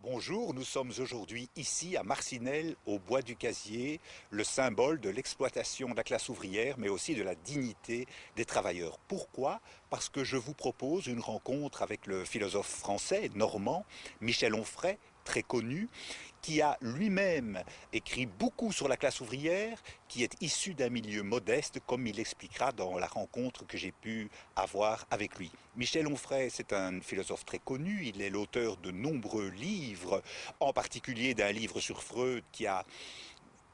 Bonjour, nous sommes aujourd'hui ici à Marcinelle, au Bois du Casier, le symbole de l'exploitation de la classe ouvrière, mais aussi de la dignité des travailleurs. Pourquoi? Parce que je vous propose une rencontre avec le philosophe français, normand, Michel Onfray, très connu, qui a lui-même écrit beaucoup sur la classe ouvrière, qui est issu d'un milieu modeste, comme il l'expliquera dans la rencontre que j'ai pu avoir avec lui. Michel Onfray, c'est un philosophe très connu, il est l'auteur de nombreux livres, en particulier d'un livre sur Freud qui a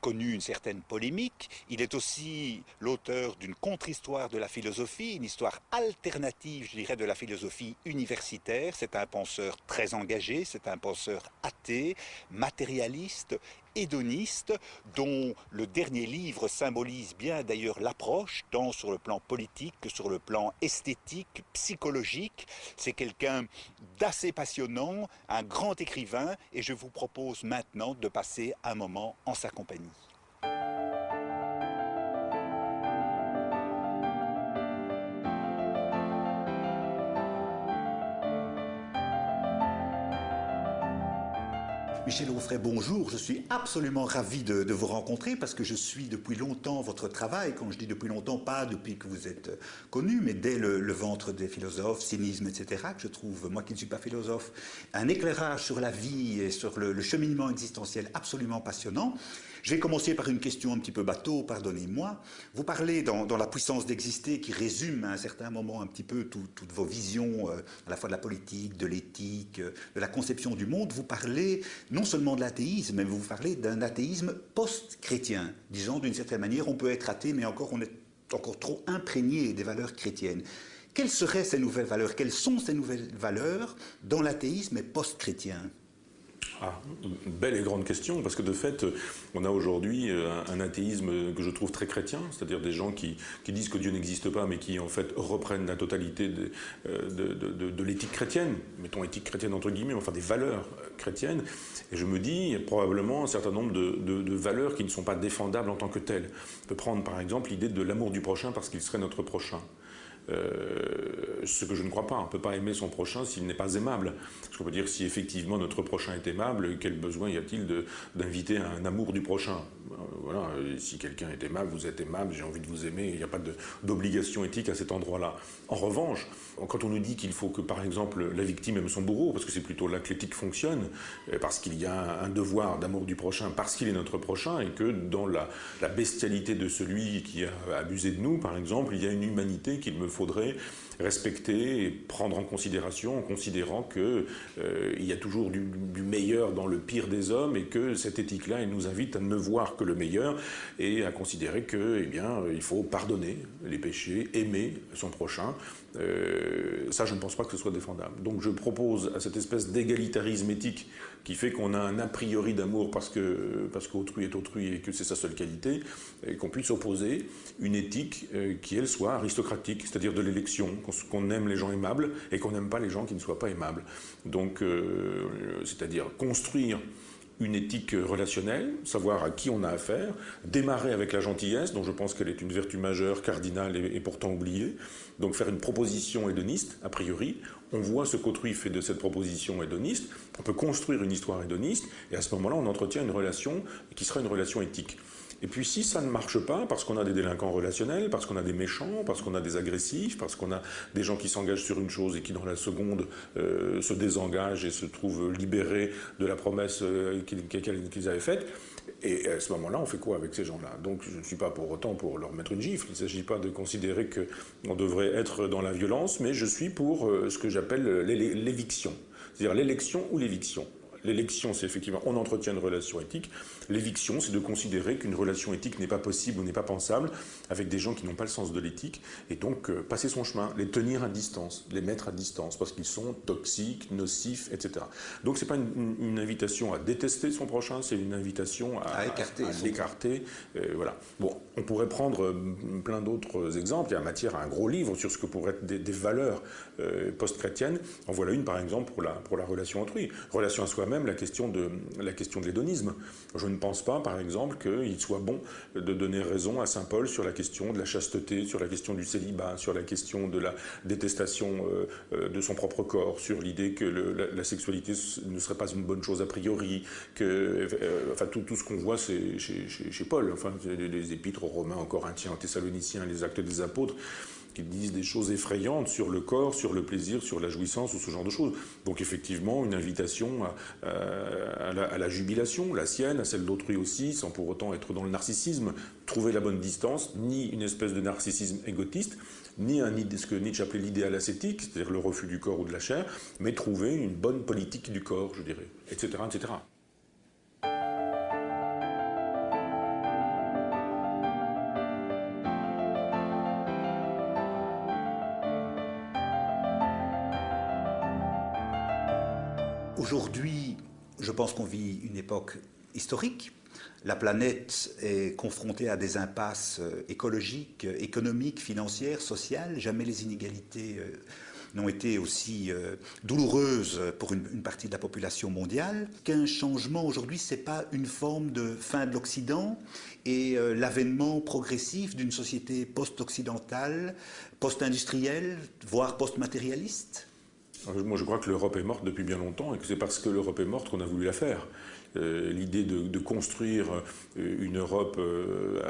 connu une certaine polémique. Il est aussi l'auteur d'une contre-histoire de la philosophie, une histoire alternative, je dirais, de la philosophie universitaire. C'est un penseur très engagé, c'est un penseur athée, matérialiste, hédoniste, dont le dernier livre symbolise bien d'ailleurs l'approche, tant sur le plan politique que sur le plan esthétique, psychologique. C'est quelqu'un d'assez passionnant, un grand écrivain, et je vous propose maintenant de passer un moment en sa compagnie. Michel Onfray, bonjour. Je suis absolument ravi de vous rencontrer parce que je suis depuis longtemps votre travail. Quand je dis depuis longtemps, pas depuis que vous êtes connu, mais dès le ventre des philosophes, cynisme, etc., que je trouve, moi qui ne suis pas philosophe, un éclairage sur la vie et sur le cheminement existentiel absolument passionnant. Je vais commencer par une question un petit peu bateau, pardonnez-moi. Vous parlez dans La puissance d'exister, qui résume à un certain moment un petit peu toutes vos visions, à la fois de la politique, de l'éthique, de la conception du monde. Vous parlez non seulement de l'athéisme, mais vous parlez d'un athéisme post-chrétien. Disons, d'une certaine manière, on peut être athée, mais encore on est encore trop imprégné des valeurs chrétiennes. Quelles seraient ces nouvelles valeurs? Quelles sont ces nouvelles valeurs dans l'athéisme post-chrétien? Ah, une belle et grande question, parce que de fait, on a aujourd'hui un athéisme que je trouve très chrétien, c'est-à-dire des gens qui disent que Dieu n'existe pas, mais qui en fait reprennent la totalité de l'éthique chrétienne, mettons éthique chrétienne entre guillemets, enfin des valeurs chrétiennes, et je me dis, il y a probablement un certain nombre de valeurs qui ne sont pas défendables en tant que telles. On peut prendre par exemple l'idée de l'amour du prochain parce qu'il serait notre prochain. Ce que je ne crois pas, on ne peut pas aimer son prochain s'il n'est pas aimable. Parce qu'on peut dire si effectivement notre prochain est aimable, quel besoin y a-t-il d'inviter à un amour du prochain? Voilà, si quelqu'un est aimable, vous êtes aimable, j'ai envie de vous aimer, il n'y a pas d'obligation éthique à cet endroit-là. En revanche, quand on nous dit qu'il faut que par exemple la victime aime son bourreau, parce que c'est plutôt là que l'éthique fonctionne, parce qu'il y a un devoir d'amour du prochain, parce qu'il est notre prochain, et que dans la bestialité de celui qui a abusé de nous, par exemple, il y a une humanité qu'il me faudrait respecter et prendre en considération, en considérant que il y a toujours du meilleur dans le pire des hommes et que cette éthique-là, elle nous invite à ne voir que le meilleur et à considérer que, eh bien, il faut pardonner les péchés, aimer son prochain. Ça, je ne pense pas que ce soit défendable. Donc, je propose à cette espèce d'égalitarisme éthique qui fait qu'on a un a priori d'amour parce qu'autrui est autrui et que c'est sa seule qualité, et qu'on puisse opposer une éthique qui, elle, soit aristocratique, c'est-à-dire de l'élection, qu'on aime les gens aimables et qu'on n'aime pas les gens qui ne soient pas aimables. Donc, c'est-à-dire construire une éthique relationnelle, savoir à qui on a affaire, démarrer avec la gentillesse, dont je pense qu'elle est une vertu majeure, cardinale et pourtant oubliée, donc faire une proposition hédoniste, a priori, on voit ce qu'autrui fait de cette proposition hédoniste, on peut construire une histoire hédoniste, et à ce moment-là, on entretient une relation qui sera une relation éthique. Et puis si ça ne marche pas, parce qu'on a des délinquants relationnels, parce qu'on a des méchants, parce qu'on a des agressifs, parce qu'on a des gens qui s'engagent sur une chose et qui dans la seconde se désengagent et se trouvent libérés de la promesse qu'ils avaient faite, et à ce moment-là, on fait quoi avec ces gens-là? Donc je ne suis pas pour autant pour leur mettre une gifle, il ne s'agit pas de considérer qu'on devrait être dans la violence, mais je suis pour ce que j'appelle l'éviction, c'est-à-dire l'élection ou l'éviction. L'élection, c'est effectivement, on entretient une relation éthique. L'éviction, c'est de considérer qu'une relation éthique n'est pas possible ou n'est pas pensable avec des gens qui n'ont pas le sens de l'éthique, et donc passer son chemin, les tenir à distance, les mettre à distance, parce qu'ils sont toxiques, nocifs, etc. Donc c'est pas une invitation à détester son prochain, c'est une invitation à l'écarter. Voilà. Bon, on pourrait prendre plein d'autres exemples. Il y a matière à un gros livre sur ce que pourraient être des valeurs post-chrétiennes. En voilà une, par exemple, pour la relation autrui. Relation à soi-même, même la question de l'hédonisme. Je ne pense pas, par exemple, qu'il soit bon de donner raison à saint Paul sur la question de la chasteté, sur la question du célibat, sur la question de la détestation de son propre corps, sur l'idée que la sexualité ne serait pas une bonne chose a priori, que, enfin tout ce qu'on voit chez Paul, enfin les épîtres aux Romains, aux Corinthiens, aux Thessaloniciens, les actes des apôtres, qui disent des choses effrayantes sur le corps, sur le plaisir, sur la jouissance ou ce genre de choses. Donc effectivement, une invitation à la jubilation, la sienne, à celle d'autrui aussi, sans pour autant être dans le narcissisme, trouver la bonne distance, ni une espèce de narcissisme égotiste, ni ce que Nietzsche appelait l'idéal ascétique, c'est-à-dire le refus du corps ou de la chair, mais trouver une bonne politique du corps, je dirais, etc., etc. Aujourd'hui, je pense qu'on vit une époque historique. La planète est confrontée à des impasses écologiques, économiques, financières, sociales. Jamais les inégalités n'ont été aussi douloureuses pour une partie de la population mondiale. Qu'un changement aujourd'hui, ce n'est pas une forme de fin de l'Occident et l'avènement progressif d'une société post-occidentale, post-industrielle, voire post-matérialiste? Moi, je crois que l'Europe est morte depuis bien longtemps et que c'est parce que l'Europe est morte qu'on a voulu la faire. L'idée de construire une Europe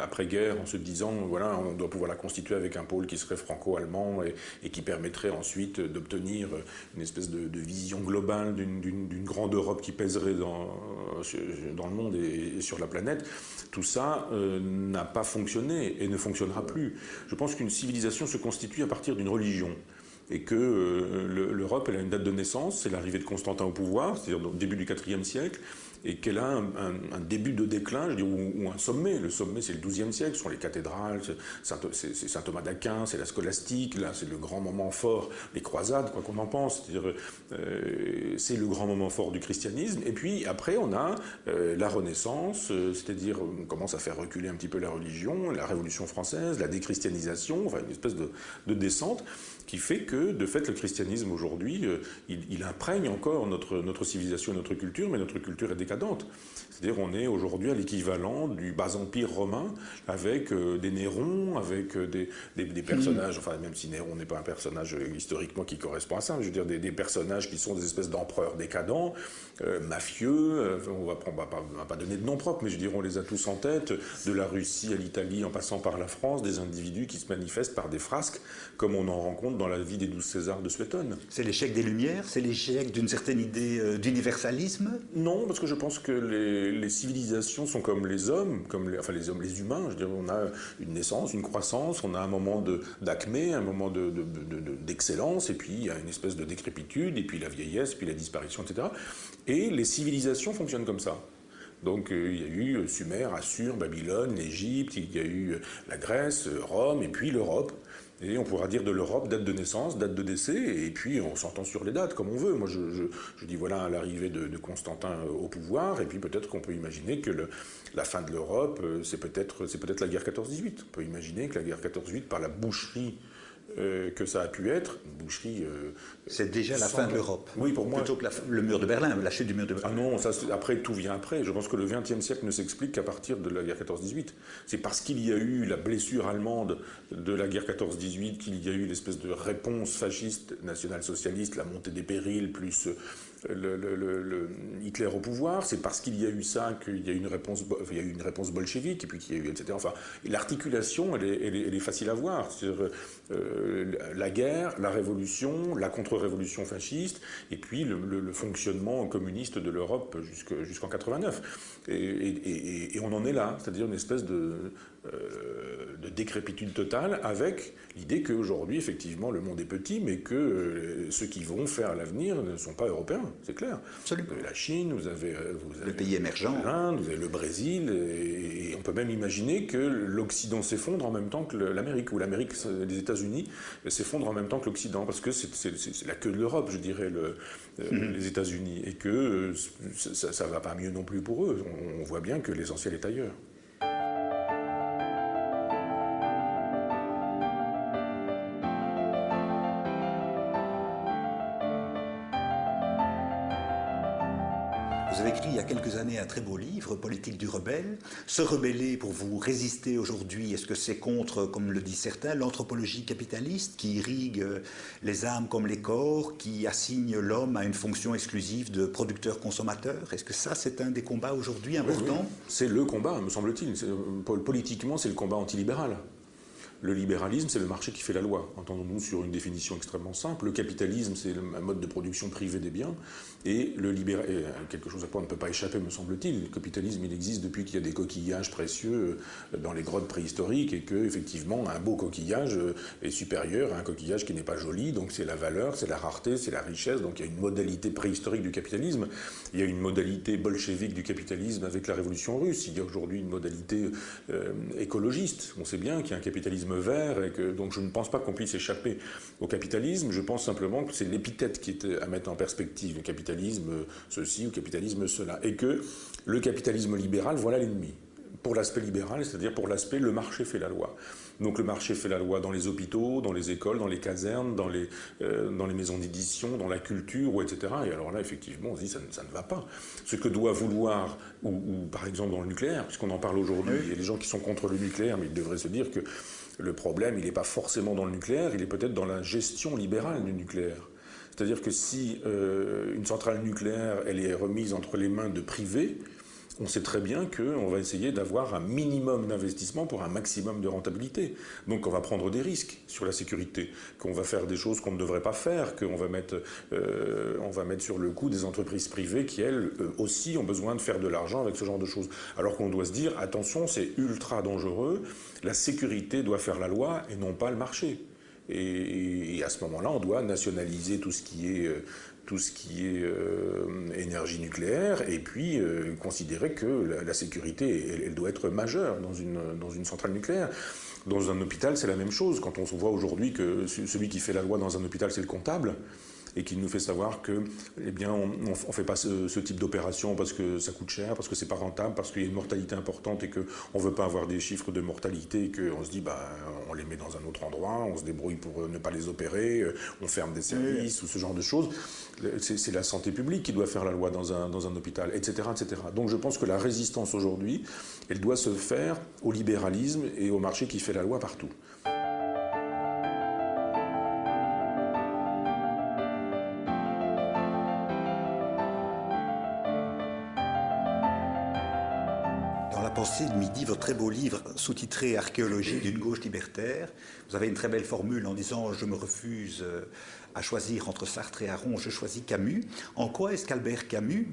après-guerre en se disant, voilà, on doit pouvoir la constituer avec un pôle qui serait franco-allemand et qui permettrait ensuite d'obtenir une espèce de vision globale d'une grande Europe qui pèserait dans le monde et sur la planète, tout ça n'a pas fonctionné et ne fonctionnera plus. Je pense qu'une civilisation se constitue à partir d'une religion. Et que l'Europe, elle a une date de naissance, c'est l'arrivée de Constantin au pouvoir, c'est-à-dire au début du IVe siècle, et qu'elle a un début de déclin, je veux dire, ou un sommet. Le sommet, c'est le XIIe siècle, ce sont les cathédrales, c'est saint Thomas d'Aquin, c'est la scolastique, là, c'est le grand moment fort, les croisades, quoi qu'on en pense, c'est-à-dire, c'est le grand moment fort du christianisme. Et puis après, on a la Renaissance, c'est-à-dire, on commence à faire reculer un petit peu la religion, la Révolution française, la déchristianisation, enfin une espèce de descente, qui fait que, de fait, le christianisme aujourd'hui, il imprègne encore notre civilisation et notre culture, mais notre culture est décadente. C'est-à-dire on est aujourd'hui à l'équivalent du bas empire romain, avec des Nérons, avec des personnages, enfin même si Néron n'est pas un personnage historiquement qui correspond à ça, mais je veux dire des personnages qui sont des espèces d'empereurs décadents, mafieux, on va pas donner de nom propre, mais je dirais on les a tous en tête, de la Russie à l'Italie en passant par la France, des individus qui se manifestent par des frasques, comme on en rencontre dans la vie des 12 Césars de Suétone. C'est l'échec des Lumières, c'est l'échec d'une certaine idée d'universalisme? Non, parce que je pense que les civilisations sont comme les hommes, enfin les hommes, les humains. Je dirais, on a une naissance, une croissance, on a un moment d'acmé, un moment d'excellence, et puis il y a une espèce de décrépitude, et puis la vieillesse, puis la disparition, etc. Et les civilisations fonctionnent comme ça. Donc il y a eu Sumer, Assur, Babylone, l'Égypte, il y a eu la Grèce, Rome, et puis l'Europe. Et on pourra dire de l'Europe, date de naissance, date de décès, et puis on s'entend sur les dates, comme on veut. Moi, je dis voilà l'arrivée de Constantin au pouvoir, et puis peut-être qu'on peut imaginer que la fin de l'Europe, c'est peut-être la guerre 14-18. On peut imaginer que la guerre 14-18, par la boucherie que ça a pu être, une boucherie... c'est déjà la fin de l'Europe. Oui, pour moi... Plutôt que le mur de Berlin, la chute du mur de Berlin. Ah non, ça, après, tout vient après. Je pense que le XXe siècle ne s'explique qu'à partir de la guerre 14-18. C'est parce qu'il y a eu la blessure allemande de la guerre 14-18 qu'il y a eu l'espèce de réponse fasciste, national-socialiste, la montée des périls, plus... Hitler au pouvoir, c'est parce qu'il y a eu ça qu'il y a eu une réponse bolchevique, et puis qu'il y a eu, etc. Enfin, l'articulation, elle est facile à voir. La guerre, la révolution, la contre-révolution fasciste, et puis le fonctionnement communiste de l'Europe jusqu'en 89. Et on en est là, c'est-à-dire une espèce de décrépitude totale, avec l'idée qu'aujourd'hui, effectivement, le monde est petit, mais que ceux qui vont faire l'avenir ne sont pas européens, c'est clair. Absolument. Vous avez la Chine, vous avez les pays émergents, l'Inde, vous avez le Brésil, et on peut même imaginer que l'Occident s'effondre en même temps que l'Amérique, ou l'Amérique, les États-Unis s'effondrent en même temps que l'Occident, parce que c'est la queue de l'Europe, je dirais, les États-Unis, et que ça va pas mieux non plus pour eux. On voit bien que l'essentiel est ailleurs. Vous avez écrit il y a quelques années un très beau livre, Politique du rebelle. Se rebeller pour vous résister aujourd'hui, est-ce que c'est contre, comme le disent certains, l'anthropologie capitaliste qui irrigue les âmes comme les corps, qui assigne l'homme à une fonction exclusive de producteur-consommateur? Est-ce que ça, c'est un des combats aujourd'hui importants? Oui. C'est le combat, me semble-t-il. Politiquement, c'est le combat antilibéral. Le libéralisme, c'est le marché qui fait la loi. Entendons-nous sur une définition extrêmement simple. Le capitalisme, c'est un mode de production privé des biens. Et quelque chose à quoi on ne peut pas échapper, me semble-t-il. Le capitalisme, il existe depuis qu'il y a des coquillages précieux dans les grottes préhistoriques et que, effectivement, un beau coquillage est supérieur à un coquillage qui n'est pas joli. Donc c'est la valeur, c'est la rareté, c'est la richesse. Donc il y a une modalité préhistorique du capitalisme. Il y a une modalité bolchevique du capitalisme avec la révolution russe. Il y a aujourd'hui une modalité écologiste. On sait bien qu'il y a un capitalisme vert et que donc je ne pense pas qu'on puisse échapper au capitalisme. Je pense simplement que c'est l'épithète qui est à mettre en perspective, le capitalisme ceci ou le capitalisme cela, et que le capitalisme libéral, voilà l'ennemi. Pour l'aspect libéral, c'est-à-dire pour l'aspect le marché fait la loi. Donc le marché fait la loi dans les hôpitaux, dans les écoles, dans les casernes, dans les maisons d'édition, dans la culture, etc. Et alors là, effectivement, on se dit ça ne va pas. Ce que doit vouloir, ou par exemple dans le nucléaire, puisqu'on en parle aujourd'hui, il y a des gens qui sont contre le nucléaire, mais ils devraient se dire que le problème, il n'est pas forcément dans le nucléaire, il est peut-être dans la gestion libérale du nucléaire. C'est-à-dire que si une centrale nucléaire, elle est remise entre les mains de privés, on sait très bien qu'on va essayer d'avoir un minimum d'investissement pour un maximum de rentabilité. Donc on va prendre des risques sur la sécurité, qu'on va faire des choses qu'on ne devrait pas faire, qu'on va mettre sur le coup des entreprises privées qui, elles aussi, ont besoin de faire de l'argent avec ce genre de choses. Alors qu'on doit se dire, attention, c'est ultra dangereux, la sécurité doit faire la loi et non pas le marché. Et à ce moment-là, on doit nationaliser tout ce qui est énergie nucléaire et puis considérer que la sécurité, elle doit être majeure dans une centrale nucléaire. Dans un hôpital, c'est la même chose. Quand on se voit aujourd'hui que celui qui fait la loi dans un hôpital, c'est le comptable, et qui nous fait savoir que, eh bien, on ne fait pas ce type d'opération parce que ça coûte cher, parce que c'est pas rentable, parce qu'il y a une mortalité importante et qu'on ne veut pas avoir des chiffres de mortalité et qu'on se dit, bah, on les met dans un autre endroit, on se débrouille pour ne pas les opérer, on ferme des services ou ce genre de choses. C'est la santé publique qui doit faire la loi dans un hôpital, etc., etc. Donc je pense que la résistance aujourd'hui, elle doit se faire au libéralisme et au marché qui fait la loi partout. Pensée de midi, votre très beau livre sous-titré Archéologie d'une gauche libertaire. Vous avez une très belle formule en disant « Je me refuse à choisir entre Sartre et Aron, je choisis Camus ». En quoi est-ce qu'Albert Camus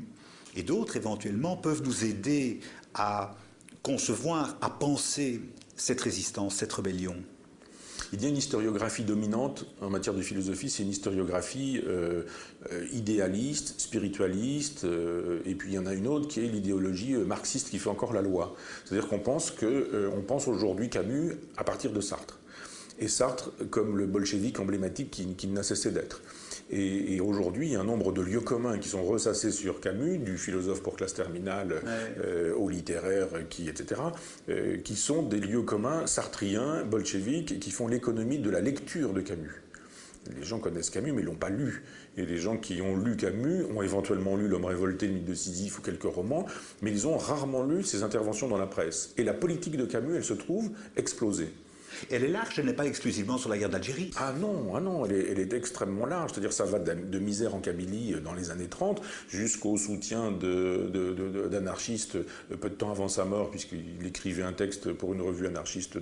et d'autres éventuellement peuvent nous aider à concevoir, à penser cette résistance, cette rébellion? Il y a une historiographie dominante en matière de philosophie, c'est une historiographie idéaliste, spiritualiste, et puis il y en a une autre qui est l'idéologie marxiste qui fait encore la loi. C'est-à-dire qu'on pense aujourd'hui Camus à partir de Sartre. Et Sartre comme le bolchevique emblématique qui n'a cessé d'être. Et aujourd'hui, il y a un nombre de lieux communs qui sont ressassés sur Camus, du philosophe pour classe terminale au littéraire, etc., qui sont des lieux communs sartriens, bolcheviques, et qui font l'économie de la lecture de Camus. Les gens connaissent Camus, mais ils ne l'ont pas lu. Et les gens qui ont lu Camus ont éventuellement lu L'Homme révolté, le mythe de Sisyphe ou quelques romans, mais ils ont rarement lu ses interventions dans la presse. Et la politique de Camus, elle se trouve explosée. Elle est large, elle n'est pas exclusivement sur la guerre d'Algérie. Ah non, elle est extrêmement large. C'est-à-dire ça va de Misère en Kabylie dans les années 30 jusqu'au soutien d'anarchistes peu de temps avant sa mort, puisqu'il écrivait un texte pour une revue anarchiste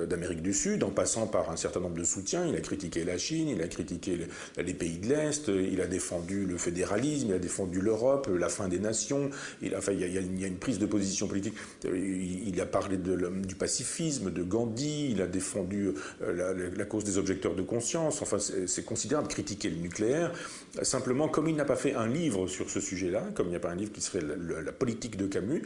d'Amérique du Sud, en passant par un certain nombre de soutiens. Il a critiqué la Chine, il a critiqué les pays de l'Est, il a défendu le fédéralisme, il a défendu l'Europe, la fin des nations. Il y a une prise de position politique. Il a parlé du pacifisme, de Gandhi. Il a défendu la cause des objecteurs de conscience. Enfin, c'est considérable de critiquer le nucléaire. Simplement, comme il n'a pas fait un livre sur ce sujet-là, comme il n'y a pas un livre qui serait la politique de Camus,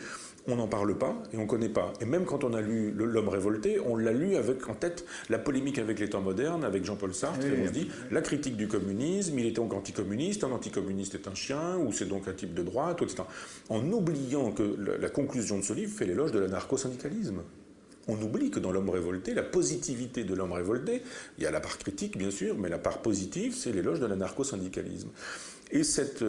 on n'en parle pas et on ne connaît pas. Et même quand on a lu L'Homme révolté, on l'a lu avec en tête la polémique avec les temps modernes, avec Jean-Paul Sartre, et on se dit, la critique du communisme, il est donc anticommuniste, un anticommuniste est un chien, ou c'est donc un type de droite, etc. En oubliant que la conclusion de ce livre fait l'éloge de l'anarcho-syndicalisme. On oublie que dans L'Homme révolté, la positivité de L'Homme révolté, il y a la part critique bien sûr, mais la part positive, c'est l'éloge de l'anarcho-syndicalisme. Et cette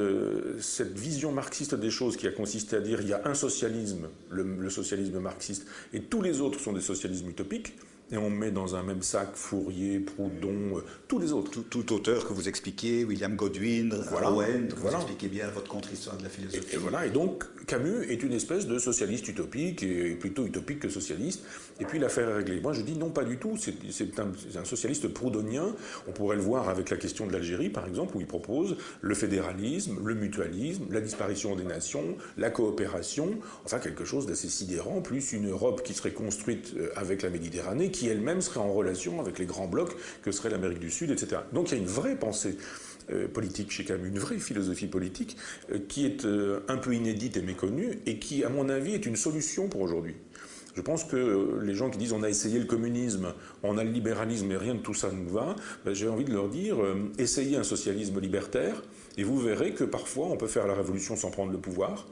vision marxiste des choses qui a consisté à dire il y a un socialisme, le socialisme marxiste, et tous les autres sont des socialismes utopiques, et on met dans un même sac Fourier, Proudhon, tous les autres. Tout auteur que vous expliquiez, William Godwin, Voilà, Owen, que voilà. vous expliquez bien votre contre-histoire de la philosophie. Et voilà, et donc Camus est une espèce de socialiste utopique, et plutôt utopique que socialiste, et puis l'affaire est réglée. Moi je dis non, pas du tout, c'est un socialiste proudhonien, on pourrait le voir avec la question de l'Algérie par exemple, où il propose le fédéralisme, le mutualisme, la disparition des nations, la coopération, enfin quelque chose d'assez sidérant, plus une Europe qui serait construite avec la Méditerranée, qui elle-même serait en relation avec les grands blocs que serait l'Amérique du Sud, etc. Donc il y a une vraie pensée politique chez Camus, une vraie philosophie politique qui est un peu inédite et méconnue et qui, à mon avis, est une solution pour aujourd'hui. Je pense que les gens qui disent on a essayé le communisme, on a le libéralisme et rien de tout ça nous va, ben, j'ai envie de leur dire essayez un socialisme libertaire et vous verrez que parfois on peut faire la révolution sans prendre le pouvoir,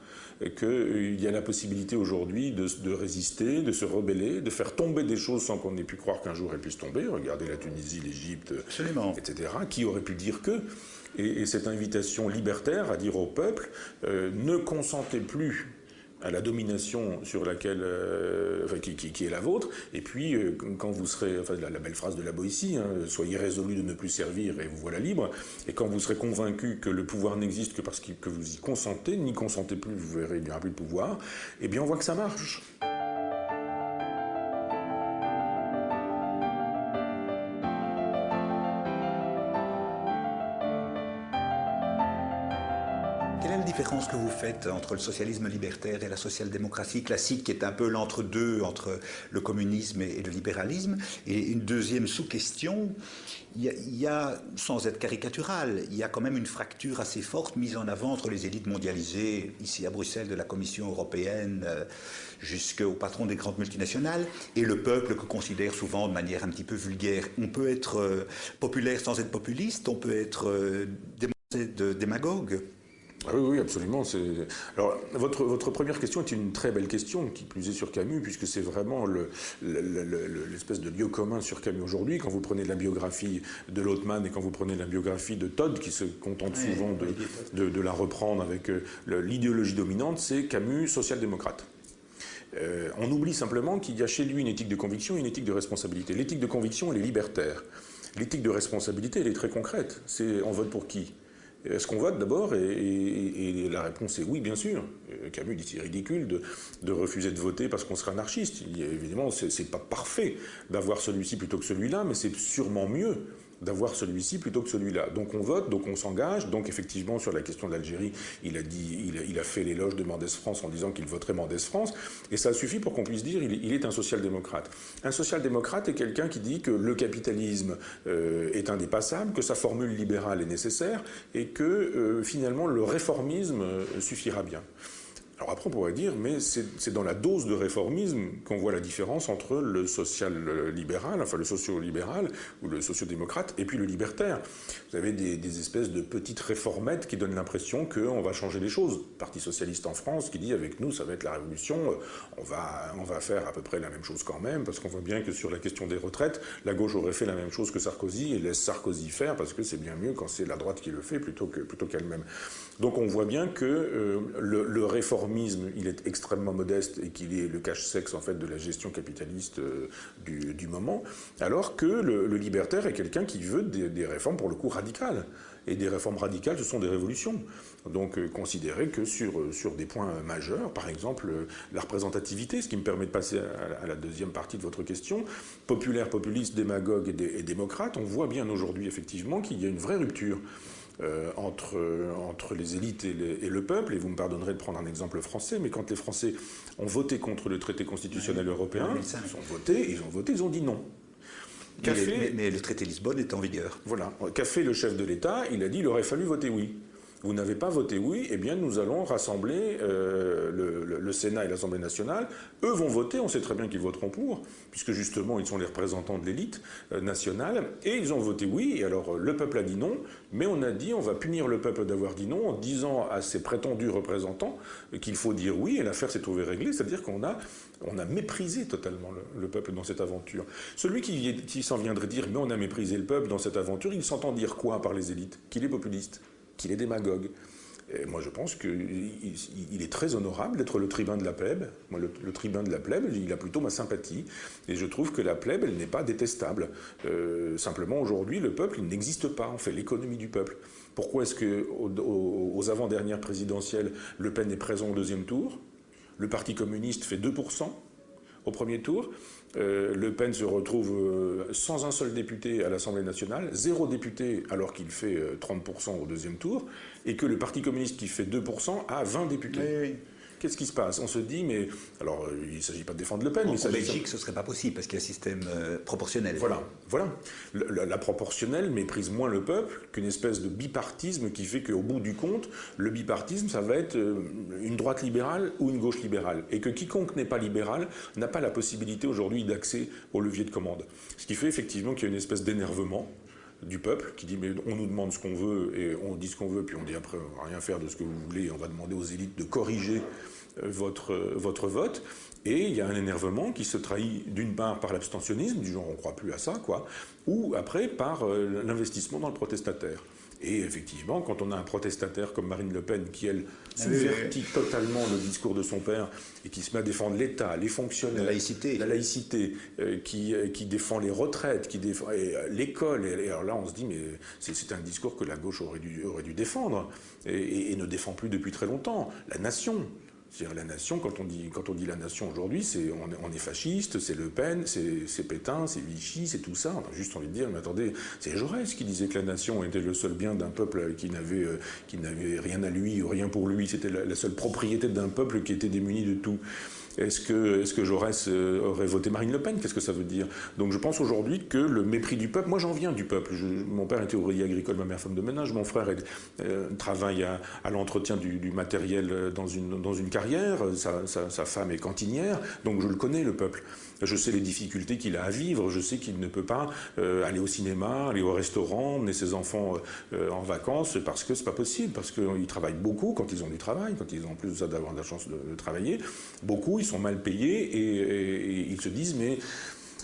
qu'il y a la possibilité aujourd'hui de résister, de se rebeller, de faire tomber des choses sans qu'on ait pu croire qu'un jour elles puissent tomber. Regardez la Tunisie, l'Égypte, etc. Qui aurait pu dire que et cette invitation libertaire à dire au peuple ne consentez plus à la domination sur laquelle, enfin, qui est la vôtre, et puis quand vous serez, enfin la belle phrase de la Boétie, hein, soyez résolus de ne plus servir et vous voilà libre, et quand vous serez convaincu que le pouvoir n'existe que parce que vous y consentez, n'y consentez plus, vous verrez, il n'y aura plus de pouvoir, et bien on voit que ça marche. Quelle est la différence que vous faites entre le socialisme libertaire et la social-démocratie classique, qui est un peu l'entre-deux entre le communisme et le libéralisme? Et une deuxième sous-question, il y a, sans être caricatural, il y a quand même une fracture assez forte mise en avant entre les élites mondialisées, ici à Bruxelles, de la Commission européenne jusqu'au patron des grandes multinationales, et le peuple que considère souvent de manière un petit peu vulgaire. On peut être populaire sans être populiste, on peut être démagogue. Ah oui, oui, absolument. Alors, votre première question est une très belle question, qui plus est sur Camus, puisque c'est vraiment l'espèce de lieu commun sur Camus aujourd'hui. Quand vous prenez la biographie de Lautmann et quand vous prenez la biographie de Todd, qui se contente souvent de la reprendre avec l'idéologie dominante, c'est Camus social-démocrate. On oublie simplement qu'il y a chez lui une éthique de conviction et une éthique de responsabilité. L'éthique de conviction, elle est libertaire. L'éthique de responsabilité, elle est très concrète. C'est on vote pour qui ? Est-ce qu'on vote d'abord et la réponse est oui, bien sûr. Camus dit c'est ridicule de refuser de voter parce qu'on serait anarchiste. Évidemment, c'est pas parfait d'avoir celui-ci plutôt que celui-là, mais c'est sûrement mieux d'avoir celui-ci plutôt que celui-là. Donc on vote, donc on s'engage. Donc effectivement, sur la question de l'Algérie, il a fait l'éloge de Mendès France en disant qu'il voterait Mendès France. Et ça suffit pour qu'on puisse dire il est un social-démocrate. Un social-démocrate est quelqu'un qui dit que le capitalisme est indépassable, que sa formule libérale est nécessaire et que finalement le réformisme suffira bien. Alors après on pourrait dire, mais c'est dans la dose de réformisme qu'on voit la différence entre le social-libéral, enfin le socio-libéral ou le socio-démocrate, et puis le libertaire. Vous avez des espèces de petites réformettes qui donnent l'impression qu'on va changer les choses. Le Parti socialiste en France qui dit avec nous ça va être la révolution, on va faire à peu près la même chose quand même, parce qu'on voit bien que sur la question des retraites, la gauche aurait fait la même chose que Sarkozy et laisse Sarkozy faire, parce que c'est bien mieux quand c'est la droite qui le fait plutôt qu'elle-même. Donc on voit bien que le réformisme, il est extrêmement modeste et qu'il est le cache-sexe en fait de la gestion capitaliste du moment, alors que le libertaire est quelqu'un qui veut des réformes pour le coup radicales. Et des réformes radicales, ce sont des révolutions. Donc considérer que sur des points majeurs, par exemple la représentativité, ce qui me permet de passer à la deuxième partie de votre question, populaire, populiste, démagogue et démocrate, on voit bien aujourd'hui effectivement qu'il y a une vraie rupture entre les élites et le peuple, et vous me pardonnerez de prendre un exemple français, mais quand les Français ont voté contre le traité constitutionnel européen, ils ont dit non. Mais le traité Lisbonne est en vigueur. Voilà. Qu'a fait le chef de l'État? Il a dit qu'il aurait fallu voter oui. Vous n'avez pas voté oui, eh bien nous allons rassembler le Sénat et l'Assemblée nationale. Eux vont voter, on sait très bien qu'ils voteront pour, puisque justement ils sont les représentants de l'élite nationale, et ils ont voté oui, et alors le peuple a dit non, mais on a dit on va punir le peuple d'avoir dit non en disant à ses prétendus représentants qu'il faut dire oui, et l'affaire s'est trouvée réglée, c'est-à-dire qu'on a méprisé totalement le peuple dans cette aventure. Celui qui s'en viendrait dire mais on a méprisé le peuple dans cette aventure, il s'entend dire quoi par les élites? Qu'il est populiste. qu'il est démagogue. Et moi, je pense qu'il est très honorable d'être le tribun de la plèbe. Moi, le tribun de la plèbe, il a plutôt ma sympathie. Et je trouve que la plèbe, elle n'est pas détestable. Simplement, aujourd'hui, le peuple, il n'existe pas. On fait l'économie du peuple. Pourquoi est-ce qu'aux avant-dernières présidentielles, Le Pen est présent au deuxième tour? Le Parti communiste fait 2% au premier tour. Le Pen se retrouve sans un seul député à l'Assemblée nationale, 0 député alors qu'il fait 30% au deuxième tour, et que le Parti communiste qui fait 2% a 20 députés. Oui, oui. Qu'est-ce qui se passe? On se dit, mais... Alors, il ne s'agit pas de défendre Le Pen, mais... En Belgique, ce ne serait pas possible, parce qu'il y a un système proportionnel. Voilà. La proportionnelle méprise moins le peuple qu'une espèce de bipartisme qui fait qu'au bout du compte, le bipartisme, ça va être une droite libérale ou une gauche libérale. Et que quiconque n'est pas libéral n'a pas la possibilité aujourd'hui d'accès au levier de commande. Ce qui fait effectivement qu'il y a une espèce d'énervement du peuple qui dit mais on nous demande ce qu'on veut et on dit ce qu'on veut puis on dit après on va rien faire de ce que vous voulez, on va demander aux élites de corriger votre vote. Et il y a un énervement qui se trahit d'une part par l'abstentionnisme, du genre on ne croit plus à ça, quoi, ou après par l'investissement dans le protestataire. Et effectivement, quand on a un protestataire comme Marine Le Pen qui, elle, subvertit totalement le discours de son père et qui se met à défendre l'État, les fonctionnaires, la laïcité qui défend les retraites, qui défend l'école. Et alors là, on se dit, mais c'est un discours que la gauche aurait dû défendre et ne défend plus depuis très longtemps. La nation. C'est-à-dire la nation, quand on dit la nation aujourd'hui, on est fasciste, c'est Le Pen, c'est Pétain, c'est Vichy, c'est tout ça. On a juste envie de dire, mais attendez, c'est Jaurès qui disait que la nation était le seul bien d'un peuple qui n'avait rien à lui ou rien pour lui. C'était la seule propriété d'un peuple qui était démuni de tout. Est-ce que Jaurès aurait voté Marine Le Pen? Qu'est-ce que ça veut dire? Donc je pense aujourd'hui que le mépris du peuple, moi j'en viens du peuple. Mon père était ouvrier agricole, ma mère femme de ménage, mon frère travaille à l'entretien du matériel dans une carrière, sa femme est cantinière, donc je le connais le peuple. Je sais les difficultés qu'il a à vivre, je sais qu'il ne peut pas aller au cinéma, aller au restaurant, emmener ses enfants en vacances, parce que c'est pas possible, parce qu'ils travaillent beaucoup quand ils ont du travail, quand ils ont en plus de ça d'avoir la chance de travailler, beaucoup, ils sont mal payés et ils se disent mais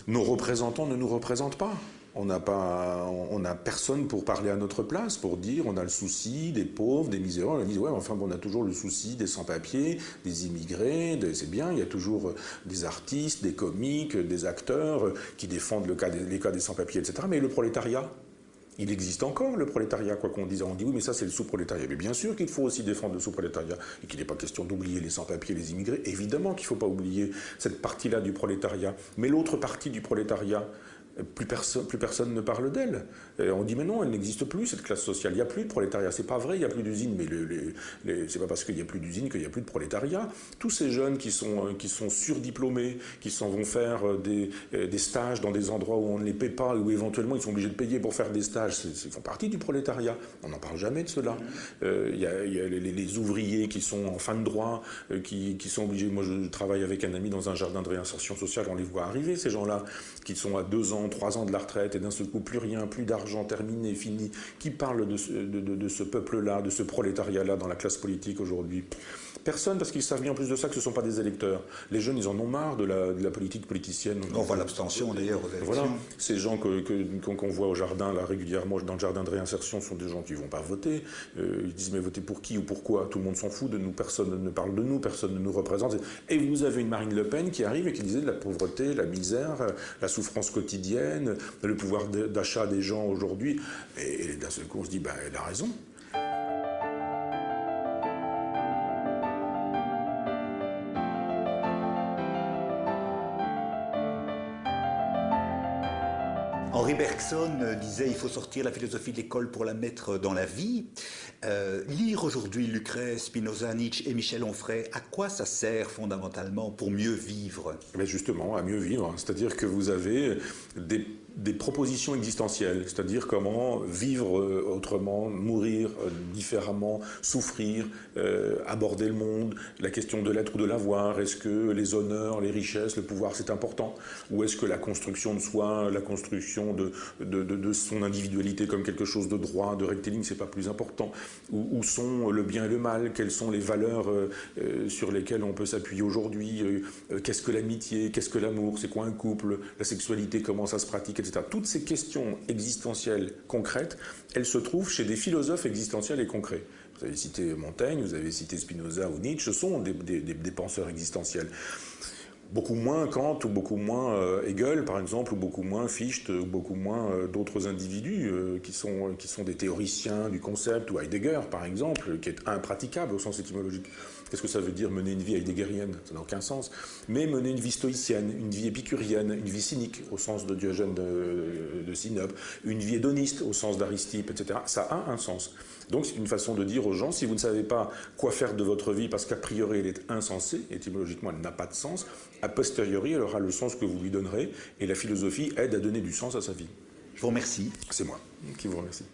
nos représentants ne nous représentent pas. On n'a personne pour parler à notre place, pour dire on a le souci des pauvres, des misérables. On dit ouais, enfin on a toujours le souci des sans-papiers, des immigrés, c'est bien, il y a toujours des artistes, des comiques, des acteurs qui défendent les cas des sans-papiers, etc. Mais le prolétariat, il existe encore, le prolétariat, quoi qu'on dise. On dit oui, mais ça c'est le sous-prolétariat. Mais bien sûr qu'il faut aussi défendre le sous-prolétariat et qu'il n'est pas question d'oublier les sans-papiers, les immigrés. Évidemment qu'il ne faut pas oublier cette partie-là du prolétariat. Mais l'autre partie du prolétariat, plus personne ne parle d'elle. On dit mais non, elle n'existe plus, cette classe sociale. Il n'y a plus de prolétariat. C'est pas vrai, il n'y a plus d'usines. Mais c'est pas parce qu'il n'y a plus d'usines qu'il n'y a plus de prolétariat. Tous ces jeunes qui sont surdiplômés, qui s'en vont faire des stages dans des endroits où on ne les paie pas, où éventuellement ils sont obligés de payer pour faire des stages, ils font partie du prolétariat. On n'en parle jamais de cela. Il y a les ouvriers qui sont en fin de droit, qui sont obligés. Moi, je travaille avec un ami dans un jardin de réinsertion sociale. On les voit arriver, ces gens-là, qui sont à 2 ans, 3 ans de la retraite, et d'un seul coup, plus rien, plus d'argent, terminé, fini. Qui parle de ce peuple-là, de ce prolétariat-là dans la classe politique aujourd'hui? Personne, parce qu'ils savent bien en plus de ça que ce ne sont pas des électeurs. Les jeunes, ils en ont marre de la politique politicienne. On voit l'abstention d'ailleurs aux élections. Voilà, ces gens qu'on voit au jardin là régulièrement, dans le jardin de réinsertion, sont des gens qui ne vont pas voter. Ils disent mais voter pour qui ou pourquoi? Tout le monde s'en fout de nous, personne ne parle de nous, personne ne nous représente. Et vous avez une Marine Le Pen qui arrive et qui disait de la pauvreté, la misère, la souffrance quotidienne, le pouvoir d'achat des gens aujourd'hui. Et d'un seul coup, on se dit, elle a raison. Henri Bergson disait il faut sortir la philosophie de l'école pour la mettre dans la vie. Lire aujourd'hui Lucrèce, Spinoza, Nietzsche et Michel Onfray, à quoi ça sert fondamentalement pour mieux vivre? Mais justement, à mieux vivre. C'est-à-dire que vous avez des propositions existentielles, c'est-à-dire comment vivre autrement, mourir différemment, souffrir, aborder le monde, la question de l'être ou de l'avoir. Est-ce que les honneurs, les richesses, le pouvoir, c'est important? Ou est-ce que la construction de soi, la construction de son individualité comme quelque chose de droit, de rectiligne, c'est pas plus important? Où sont le bien et le mal? Quelles sont les valeurs sur lesquelles on peut s'appuyer aujourd'hui? Qu'est-ce que l'amitié? Qu'est-ce que l'amour? C'est quoi un couple? La sexualité, comment ça se pratique, etc. etc. Toutes ces questions existentielles concrètes, elles se trouvent chez des philosophes existentiels et concrets. Vous avez cité Montaigne, vous avez cité Spinoza ou Nietzsche, ce sont des penseurs existentiels. Beaucoup moins Kant, ou beaucoup moins Hegel, par exemple, ou beaucoup moins Fichte, ou beaucoup moins d'autres individus qui sont des théoriciens du concept, ou Heidegger, par exemple, qui est impraticable au sens étymologique. Qu'est-ce que ça veut dire mener une vie heideggerienne? Ça n'a aucun sens. Mais mener une vie stoïcienne, une vie épicurienne, une vie cynique, au sens de Diogène de Sinope, une vie hédoniste, au sens d'Aristippe, etc., ça a un sens. Donc c'est une façon de dire aux gens, si vous ne savez pas quoi faire de votre vie, parce qu'a priori elle est insensée, étymologiquement elle n'a pas de sens, a posteriori elle aura le sens que vous lui donnerez, et la philosophie aide à donner du sens à sa vie. Je vous remercie. C'est moi qui vous remercie.